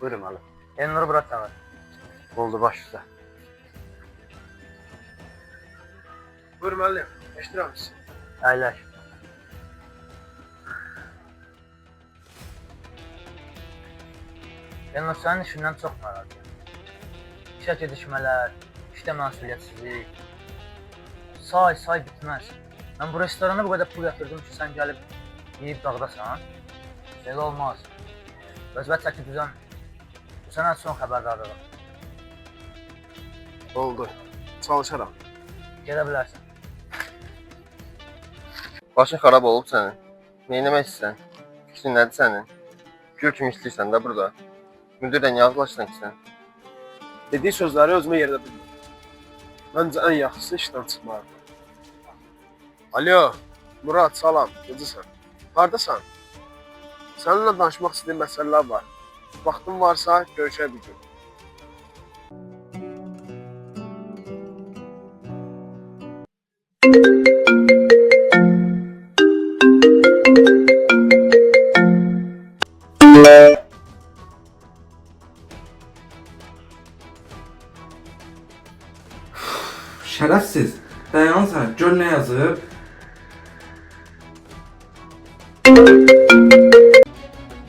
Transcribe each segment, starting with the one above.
Buyurun alın. Elnur'u bırak çağır. Oldu baş üstə. Buyur müəllim, eşidirəm sizi. Əyləş. Elnur, sənin işindən çox narazıyam. İşə gedişmələr, işdə məsuliyyətsizlik, say bitməz. Mən bu restorana bu qədər pul yatırdım ki, sən gəlib yeyib dağdasan. Belə olmaz. Vəzifət çəkib düzən, bu sənə son xəbərdarlığım. Oldu, çalışaram. Gedə bilərsən. Başın xarab olub sənin. Neyləmək istəyirsən? Fikrin nədir sənin? Gül kimi istəyirsən də burada. Müdürlə niyə ağlaşsan ki sən? Dediyi sözləri özümə yerdə bilmirəm. Məncə ən yaxşısı işdən çıxmalıdır. Alo, Murad, salam, necəsən? Hardasan? Səninlə danışmaq istədiyim məsələlər var. Vaxtın varsa, görüşək bir gün. Şərəfsiz. Dayansan, gör nə yazıb?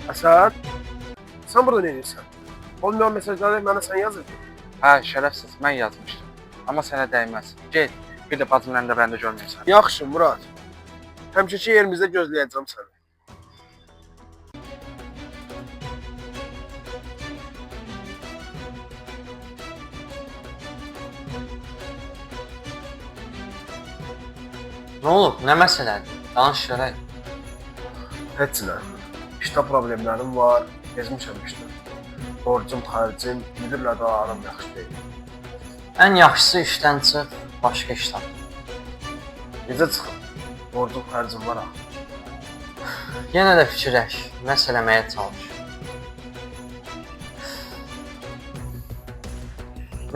Əsəd, sən burada nə edirsən? Olmayan mesajları mənə sən yazırdın. Hə, şərəfsiz, mən yazmışdım. Amma sənə dəyməz. Get, bir də bacımla da bəndə görməyəsən. Yaxşı, Murad. Həmişəki yerimizdə gözləyəcəm səni. Nə olub? Nə məsələdir? Danış görək. Heç nə. İşdə problemlərim var, gezmişəm işdən. Borcum, xərcim, müdürlə də aram yaxşı deyil. Ən yaxşısı işdən çıx, başqa iş tap. Necə çıxım? Borcum, xərcim var axı. Yenə də fikirləş, məsələməyə çalış.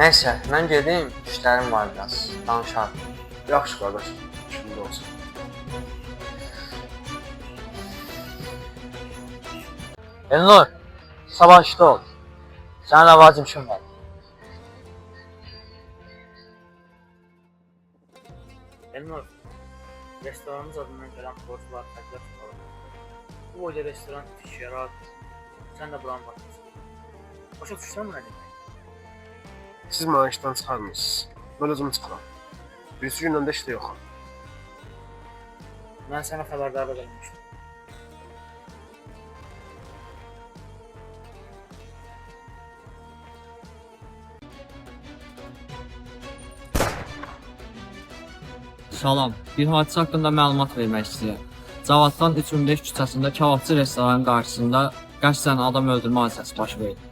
Nəysə, mən gedim, işlərim var biraz, danışarım. Yaxşı qardaş, şimdi olsun. Elnur, sabah işdə ol. Sənə vacib işim var. Elnur, restoranımız adından gələn borclar təklif tutalım. Bu boyda restoran tikişərək, sən də buranın baxmışsın. Başa düşsən mi nə demək? Siz mənə işdən çıxarmırsınız. Mən özüm çıxıram. Birisi gündən də işdə yoxam. Mən sənə xəbərdarlıq vermişdim. Salam, bir hadisə haqqında məlumat vermək istəyirəm. Cavaddan 315 küçəsində kebabçı restoranın qarşısında qəsdən adam öldürmə hadisəsi baş verdi.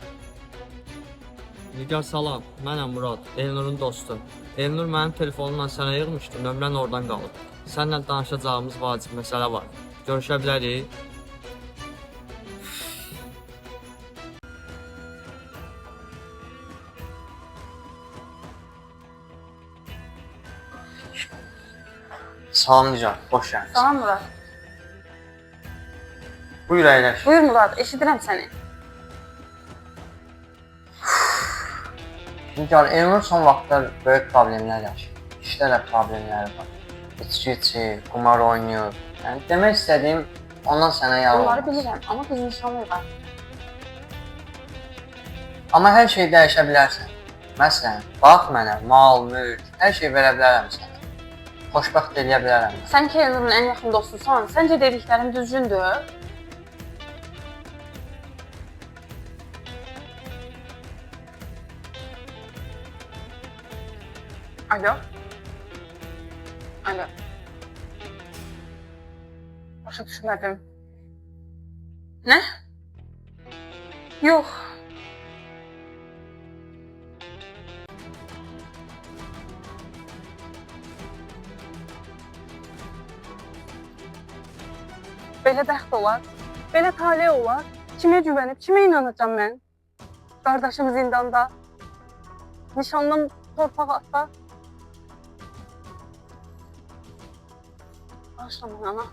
Nigar salam, mənəm Murad, Elnurun dostu. Elnur mənim telefonumla sənə yığmışdı, nömrən oradan qalıb. Səninlə danışacağımız vacib məsələ var. Görüşə bilərik. Salam Nicar, xoş gəlmişsən. Salam Murad. Buyur əyləş. Buyur Murad, eşidirəm səni. Nigar, Elnur son vaxtlar böyük problemlər yaşayır. İşdə də problemləri var. İçki içir, qumar oynayır. Yəni demək istədiyim, ondan sənə yar Bunları olmaz. bilirəm, amma biz nişanlıyıq. Amma hər şey dəyişə bilərsən. Məsələn, bax mənə, mal, mülk, hər şey verə bilərəm sənə. Xoşbəxt eləyə bilərəm. Sən ki Elnurun ən yaxın dostusan, səncə dediklərim düzgündür? Alo? Alo? Başa düşmədim. Nə? Yox. Belə bəxt olar, belə talih olar. Kimə güvənib, kimə inanacam mən? Qardaşım zindanda, nişanlım torpağa atda. Bağışla mənə ana.